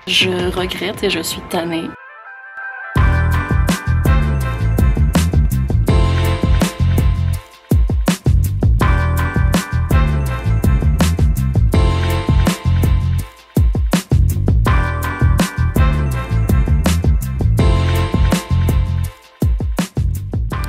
Je regrette et je suis tannée.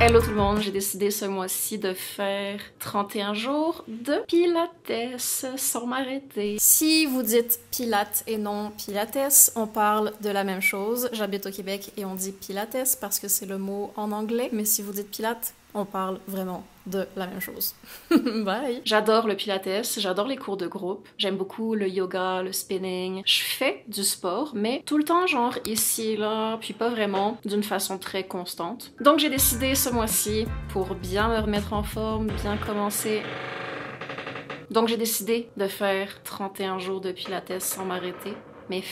Hello tout le monde, j'ai décidé ce mois-ci de faire 31 jours de pilates sans m'arrêter. Si vous dites pilates et non pilates, on parle de la même chose. J'habite au Québec et on dit pilates parce que c'est le mot en anglais, mais si vous dites pilates, on parle vraiment de la même chose. Bye! J'adore le pilates, j'adore les cours de groupe, j'aime beaucoup le yoga, le spinning. Je fais du sport, mais tout le temps genre ici et là, puis pas vraiment d'une façon très constante. Donc j'ai décidé ce mois-ci, pour bien me remettre en forme, bien commencer... Donc j'ai décidé de faire 31 jours de pilates sans m'arrêter, mais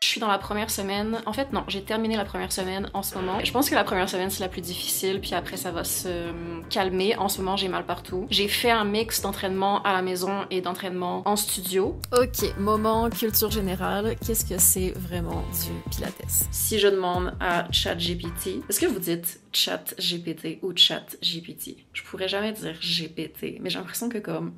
je suis dans la première semaine. En fait, non, j'ai terminé la première semaine en ce moment. Je pense que la première semaine, c'est la plus difficile, puis après, ça va se calmer. En ce moment, j'ai mal partout. J'ai fait un mix d'entraînement à la maison et d'entraînement en studio. Ok, moment culture générale. Qu'est-ce que c'est vraiment du pilates? Si je demande à ChatGPT, est-ce que vous dites ChatGPT ou ChatGPT? Je pourrais jamais dire GPT, mais j'ai l'impression que comme...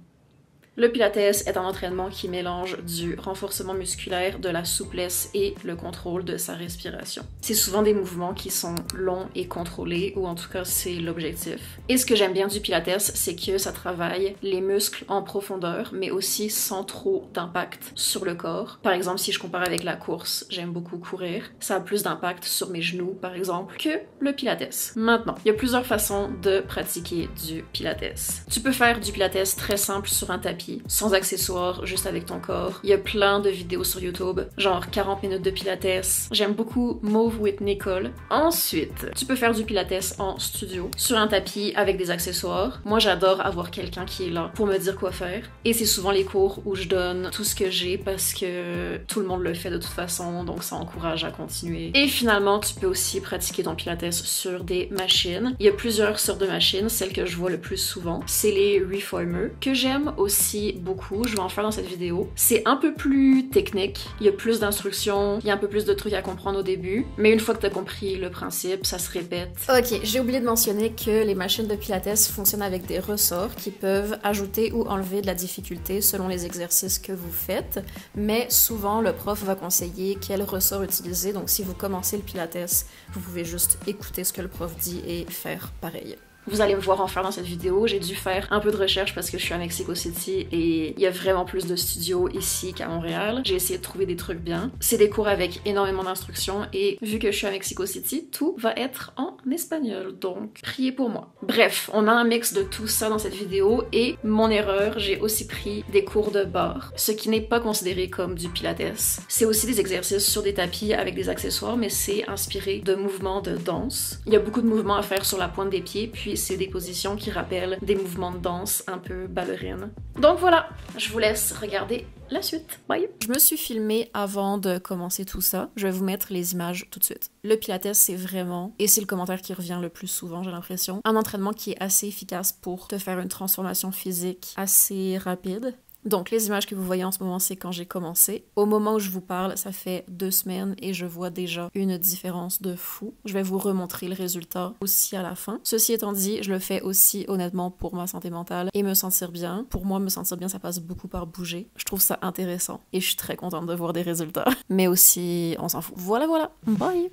Le pilates est un entraînement qui mélange du renforcement musculaire, de la souplesse et le contrôle de sa respiration. C'est souvent des mouvements qui sont longs et contrôlés, ou en tout cas c'est l'objectif. Et ce que j'aime bien du pilates, c'est que ça travaille les muscles en profondeur, mais aussi sans trop d'impact sur le corps. Par exemple, si je compare avec la course, j'aime beaucoup courir. Ça a plus d'impact sur mes genoux, par exemple, que le pilates. Maintenant, il y a plusieurs façons de pratiquer du pilates. Tu peux faire du pilates très simple sur un tapis, sans accessoires, juste avec ton corps. Il y a plein de vidéos sur YouTube, genre 40 minutes de pilates. J'aime beaucoup Move with Nicole. Ensuite, tu peux faire du pilates en studio, sur un tapis avec des accessoires. Moi, j'adore avoir quelqu'un qui est là pour me dire quoi faire. Et c'est souvent les cours où je donne tout ce que j'ai parce que tout le monde le fait de toute façon, donc ça encourage à continuer. Et finalement, tu peux aussi pratiquer ton pilates sur des machines. Il y a plusieurs sortes de machines. Celle que je vois le plus souvent, c'est les reformers, que j'aime aussi beaucoup, je vais en faire dans cette vidéo. C'est un peu plus technique, il y a plus d'instructions, il y a un peu plus de trucs à comprendre au début, mais une fois que t'as compris le principe, ça se répète. Ok, j'ai oublié de mentionner que les machines de pilates fonctionnent avec des ressorts qui peuvent ajouter ou enlever de la difficulté selon les exercices que vous faites, mais souvent le prof va conseiller quel ressort utiliser, donc si vous commencez le pilates, vous pouvez juste écouter ce que le prof dit et faire pareil. Vous allez me voir en faire dans cette vidéo. J'ai dû faire un peu de recherche parce que je suis à Mexico City et il y a vraiment plus de studios ici qu'à Montréal. J'ai essayé de trouver des trucs bien. C'est des cours avec énormément d'instructions et vu que je suis à Mexico City, tout va être en espagnol, donc priez pour moi. Bref, on a un mix de tout ça dans cette vidéo et mon erreur, j'ai aussi pris des cours de barre, ce qui n'est pas considéré comme du pilates. C'est aussi des exercices sur des tapis avec des accessoires, mais c'est inspiré de mouvements de danse. Il y a beaucoup de mouvements à faire sur la pointe des pieds, puis c'est des positions qui rappellent des mouvements de danse un peu ballerines. Donc voilà, je vous laisse regarder la suite. Bye! Je me suis filmée avant de commencer tout ça. Je vais vous mettre les images tout de suite. Le pilates, c'est vraiment, et c'est le commentaire qui revient le plus souvent, j'ai l'impression, un entraînement qui est assez efficace pour te faire une transformation physique assez rapide. Donc, les images que vous voyez en ce moment, c'est quand j'ai commencé. Au moment où je vous parle, ça fait 2 semaines et je vois déjà une différence de fou. Je vais vous remontrer le résultat aussi à la fin. Ceci étant dit, je le fais aussi honnêtement pour ma santé mentale et me sentir bien. Pour moi, me sentir bien, ça passe beaucoup par bouger. Je trouve ça intéressant et je suis très contente de voir des résultats. Mais aussi, on s'en fout. Voilà, voilà. Bye!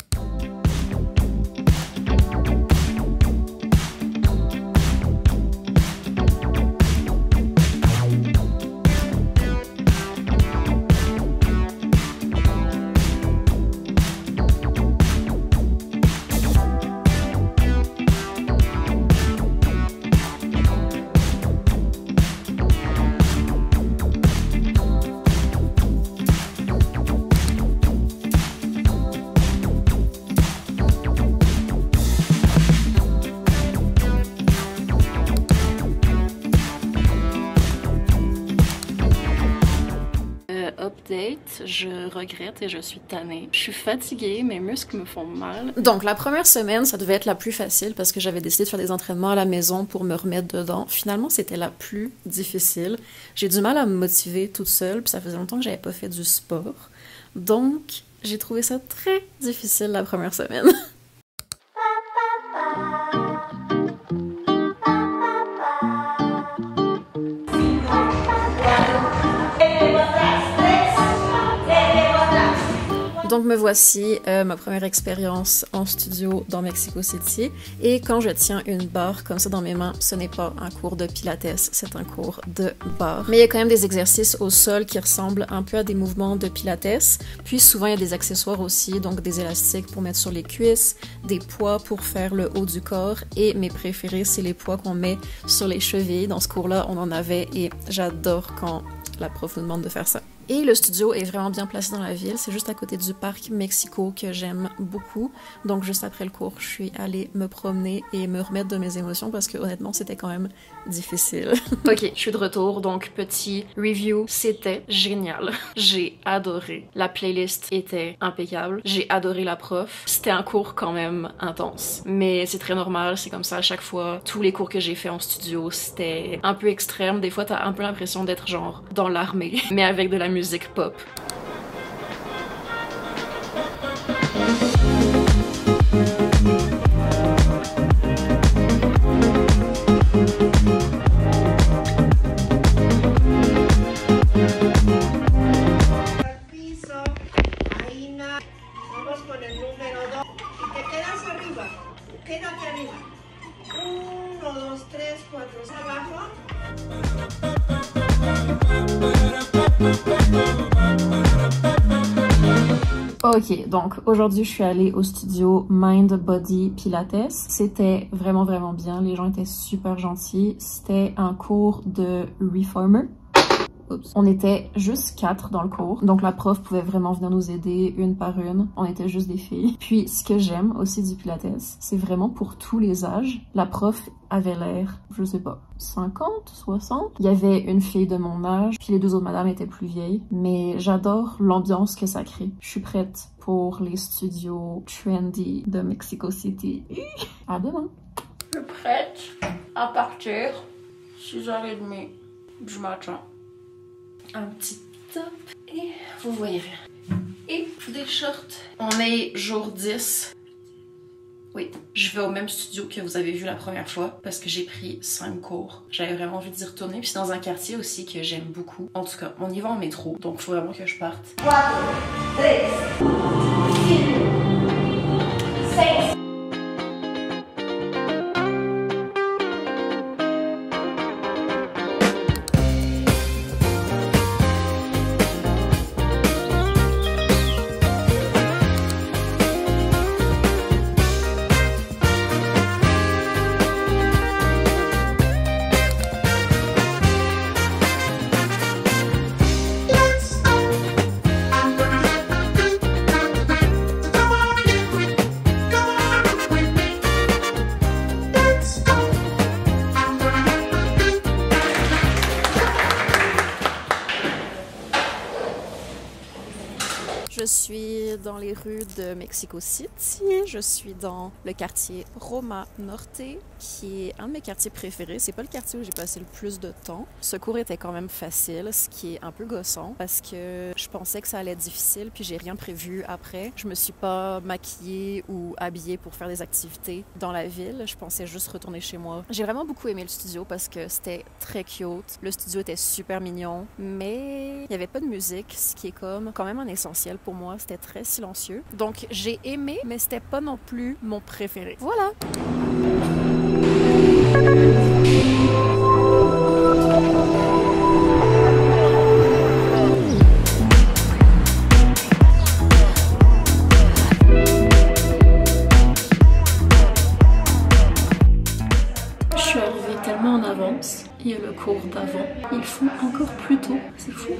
suite, je regrette et je suis tannée. Je suis fatiguée, mes muscles me font mal. Donc la première semaine, ça devait être la plus facile parce que j'avais décidé de faire des entraînements à la maison pour me remettre dedans. Finalement, c'était la plus difficile. J'ai du mal à me motiver toute seule, puis ça faisait longtemps que j'avais pas fait du sport. Donc, j'ai trouvé ça très difficile la première semaine. Donc me voici, ma première expérience en studio dans Mexico City. Et quand je tiens une barre comme ça dans mes mains, ce n'est pas un cours de pilates, c'est un cours de barre. Mais il y a quand même des exercices au sol qui ressemblent un peu à des mouvements de pilates. Puis souvent il y a des accessoires aussi, donc des élastiques pour mettre sur les cuisses, des poids pour faire le haut du corps. Et mes préférés, c'est les poids qu'on met sur les chevilles. Dans ce cours-là, on en avait et j'adore quand la prof nous demande de faire ça. Et le studio est vraiment bien placé dans la ville. C'est juste à côté du parc Mexico que j'aime beaucoup. Donc, juste après le cours, je suis allée me promener et me remettre de mes émotions parce que honnêtement, c'était quand même difficile. Ok, je suis de retour. Donc, petit review. C'était génial. J'ai adoré. La playlist était impeccable. J'ai adoré la prof. C'était un cours quand même intense. Mais c'est très normal. C'est comme ça à chaque fois. Tous les cours que j'ai fait en studio, c'était un peu extrême. Des fois, t'as un peu l'impression d'être genre dans l'armée, mais avec de la musique pop. Ok, donc aujourd'hui je suis allée au studio Mind Body Pilates. C'était vraiment bien, les gens étaient super gentils. C'était un cours de Reformer. Oups. On était juste 4 dans le cours, donc la prof pouvait vraiment venir nous aider une par une. On était juste des filles. Puis ce que j'aime aussi du Pilates, c'est vraiment pour tous les âges. La prof avait l'air, je sais pas, 50, 60. Il y avait une fille de mon âge, puis les deux autres madames étaient plus vieilles. Mais j'adore l'ambiance que ça crée. Je suis prête pour les studios trendy de Mexico City. À demain! Je suis prête à partir. 6h30 du matin. Un petit top et vous voyez rien. Et des shorts. On est jour 10. Oui, je vais au même studio que vous avez vu la première fois parce que j'ai pris 5 cours. J'avais vraiment envie d'y retourner. Puis c'est dans un quartier aussi que j'aime beaucoup. En tout cas, on y va en métro, donc il faut vraiment que je parte. 4, 3, 6, 5. Je suis dans les rues de Mexico City. Je suis dans le quartier Roma Norte, qui est un de mes quartiers préférés. C'est pas le quartier où j'ai passé le plus de temps. Ce cours était quand même facile, ce qui est un peu gossant parce que je pensais que ça allait être difficile, puis j'ai rien prévu après. Je me suis pas maquillée ou habillée pour faire des activités dans la ville. Je pensais juste retourner chez moi. J'ai vraiment beaucoup aimé le studio parce que c'était très cute. Le studio était super mignon, mais il y avait pas de musique, ce qui est comme quand même un essentiel pour moi. C'était très silencieux. Donc j'ai aimé, mais c'était pas non plus mon préféré. Voilà! Je suis arrivée tellement en avance. Il y a le cours d'avant. Ils font encore plus tôt. C'est fou.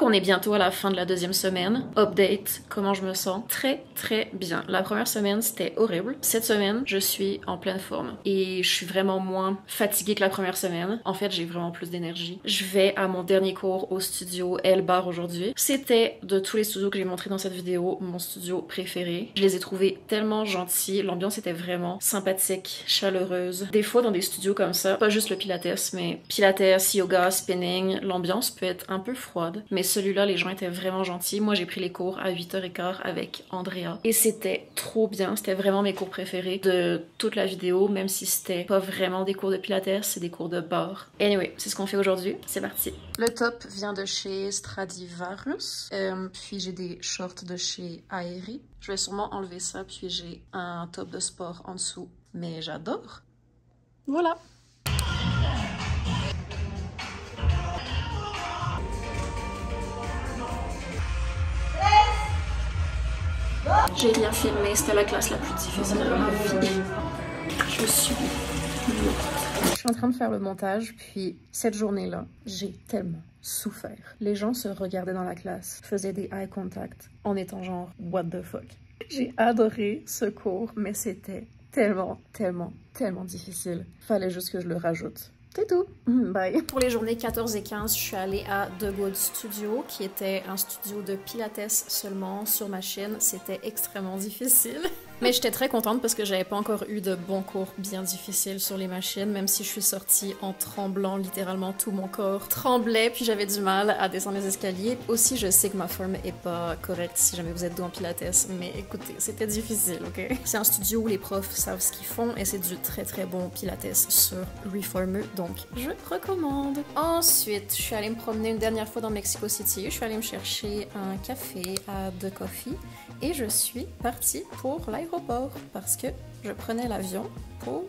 on est bientôt à la fin de la deuxième semaine. Update, comment je me sens? Très très bien. La première semaine, c'était horrible. Cette semaine, je suis en pleine forme. Et je suis vraiment moins fatiguée que la première semaine. En fait, j'ai vraiment plus d'énergie. Je vais à mon dernier cours au studio L-Bar aujourd'hui. C'était, de tous les studios que j'ai montrés dans cette vidéo, mon studio préféré. Je les ai trouvés tellement gentils. L'ambiance était vraiment sympathique, chaleureuse. Des fois, dans des studios comme ça, pas juste le pilates, mais pilates, yoga, spinning, l'ambiance peut être un peu froide. Mais celui-là, les gens étaient vraiment gentils. Moi, j'ai pris les cours à 8h15 avec Andrea. Et c'était trop bien. C'était vraiment mes cours préférés de toute la vidéo, même si c'était pas vraiment des cours de pilates, c'est des cours de bar. Anyway, c'est ce qu'on fait aujourd'hui. C'est parti. Le top vient de chez Stradivarius. Puis j'ai des shorts de chez Aerie. Je vais sûrement enlever ça, puis j'ai un top de sport en dessous. Mais j'adore. Voilà. J'ai rien filmé, c'était la classe la plus difficile de ma vie. Je suis morte. Je suis en train de faire le montage, puis cette journée-là, j'ai tellement souffert. Les gens se regardaient dans la classe, faisaient des eye contact en étant genre « what the fuck ». J'ai adoré ce cours, mais c'était tellement, tellement, tellement difficile. Fallait juste que je le rajoute. C'est tout. Bye. Pour les journées 14 et 15, je suis allée à The Good Studio, qui était un studio de pilates seulement sur machine. C'était extrêmement difficile. Mais j'étais très contente parce que j'avais pas encore eu de bons cours bien difficiles sur les machines, même si je suis sortie en tremblant, littéralement tout mon corps tremblait, puis j'avais du mal à descendre les escaliers. Aussi, je sais que ma forme est pas correcte si jamais vous êtes dos en pilates, mais écoutez, c'était difficile, ok? C'est un studio où les profs savent ce qu'ils font et c'est du très très bon pilates sur Reformer, donc je recommande. Ensuite, je suis allée me promener une dernière fois dans Mexico City, je suis allée me chercher un café à The Coffee et je suis partie pour l'aéroport parce que je prenais l'avion pour...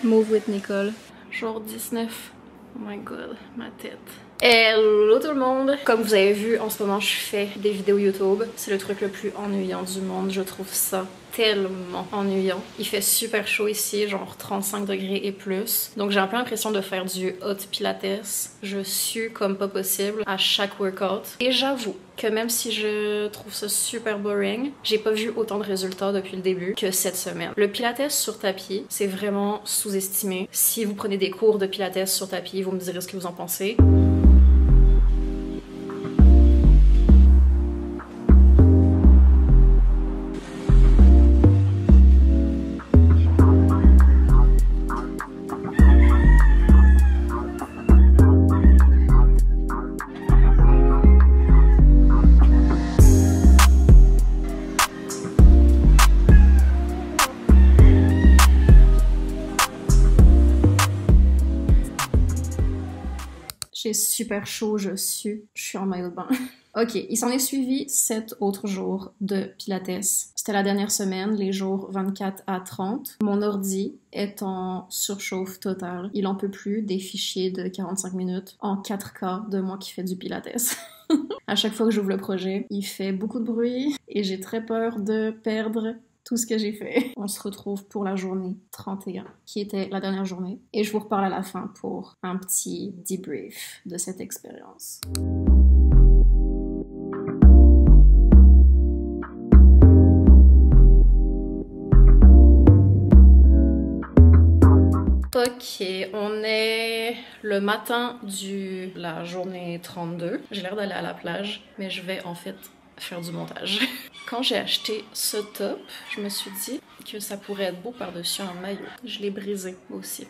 Move with Nicole, jour 19. Oh my god, ma tête. Hello tout le monde! Comme vous avez vu, en ce moment je fais des vidéos YouTube. C'est le truc le plus ennuyant du monde, je trouve ça tellement ennuyant. Il fait super chaud ici, genre 35 degrés et plus. Donc j'ai un peu l'impression de faire du hot pilates. Je sue comme pas possible à chaque workout. Et j'avoue que même si je trouve ça super boring, j'ai pas vu autant de résultats depuis le début que cette semaine. Le pilates sur tapis, c'est vraiment sous-estimé. Si vous prenez des cours de pilates sur tapis, vous me direz ce que vous en pensez. J'ai super chaud, je suis en maillot de bain. Ok, il s'en est suivi 7 autres jours de pilates. C'était la dernière semaine, les jours 24 à 30. Mon ordi est en surchauffe totale. Il en peut plus des fichiers de 45 minutes en 4K de moi qui fais du pilates. À chaque fois que j'ouvre le projet, il fait beaucoup de bruit et j'ai très peur de perdre tout ce que j'ai fait. On se retrouve pour la journée 31, qui était la dernière journée. Et je vous reparle à la fin pour un petit debrief de cette expérience. Ok, on est le matin de la journée 32. J'ai l'air d'aller à la plage, mais je vais en fait faire du montage. Quand j'ai acheté ce top, je me suis dit que ça pourrait être beau par-dessus un maillot. Je l'ai brisé aussi.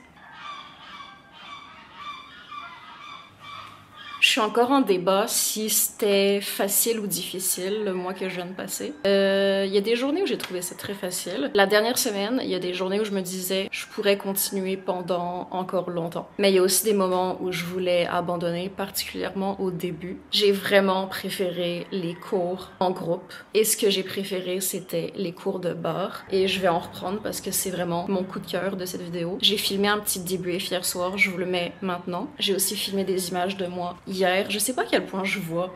Je suis encore en débat si c'était facile ou difficile le mois que je viens de passer. Il y a des journées où j'ai trouvé ça très facile. La dernière semaine, il y a des journées où je me disais je pourrais continuer pendant encore longtemps. Mais il y a aussi des moments où je voulais abandonner, particulièrement au début. J'ai vraiment préféré les cours en groupe. Et ce que j'ai préféré, c'était les cours de barre. Et je vais en reprendre parce que c'est vraiment mon coup de cœur de cette vidéo. J'ai filmé un petit débrief hier soir, je vous le mets maintenant. J'ai aussi filmé des images de moi hier. Je sais pas à quel point je vois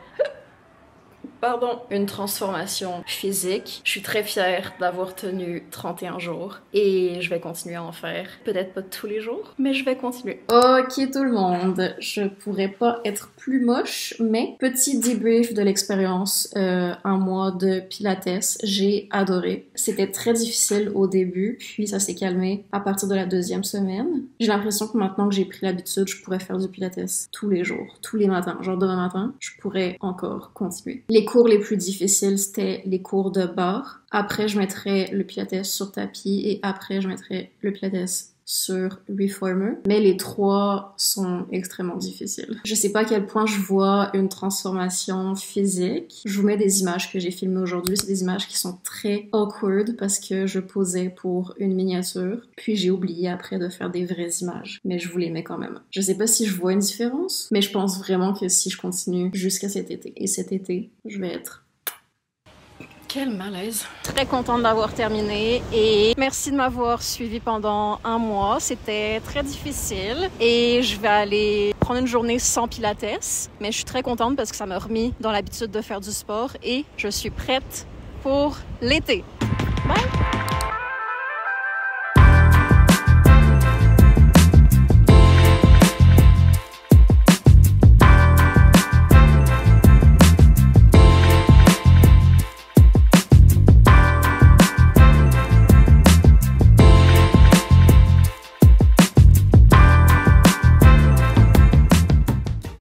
une transformation physique. Je suis très fière d'avoir tenu 31 jours et je vais continuer à en faire. Peut-être pas tous les jours, mais je vais continuer. Ok tout le monde, je pourrais pas être plus moche, mais petit débrief de l'expérience, un mois de pilates, j'ai adoré. C'était très difficile au début, puis ça s'est calmé à partir de la 2e semaine. J'ai l'impression que maintenant que j'ai pris l'habitude, je pourrais faire du pilates tous les jours, tous les matins. Genre demain matin, je pourrais encore continuer. Les cours les plus difficiles, c'était les cours de barre. Après, je mettrais le pilates sur tapis et après, je mettrais le pilates sur reformer. Mais les 3 sont extrêmement difficiles. Je sais pas à quel point je vois une transformation physique. Je vous mets des images que j'ai filmées aujourd'hui. C'est des images qui sont très awkward parce que je posais pour une miniature. Puis j'ai oublié après de faire des vraies images. Mais je vous les mets quand même. Je sais pas si je vois une différence, mais je pense vraiment que si je continue jusqu'à cet été, et cet été, je vais être... Quel malaise! Très contente d'avoir terminé et merci de m'avoir suivi pendant un mois. C'était très difficile et je vais aller prendre une journée sans pilates. Mais je suis très contente parce que ça m'a remis dans l'habitude de faire du sport et je suis prête pour l'été. Bye!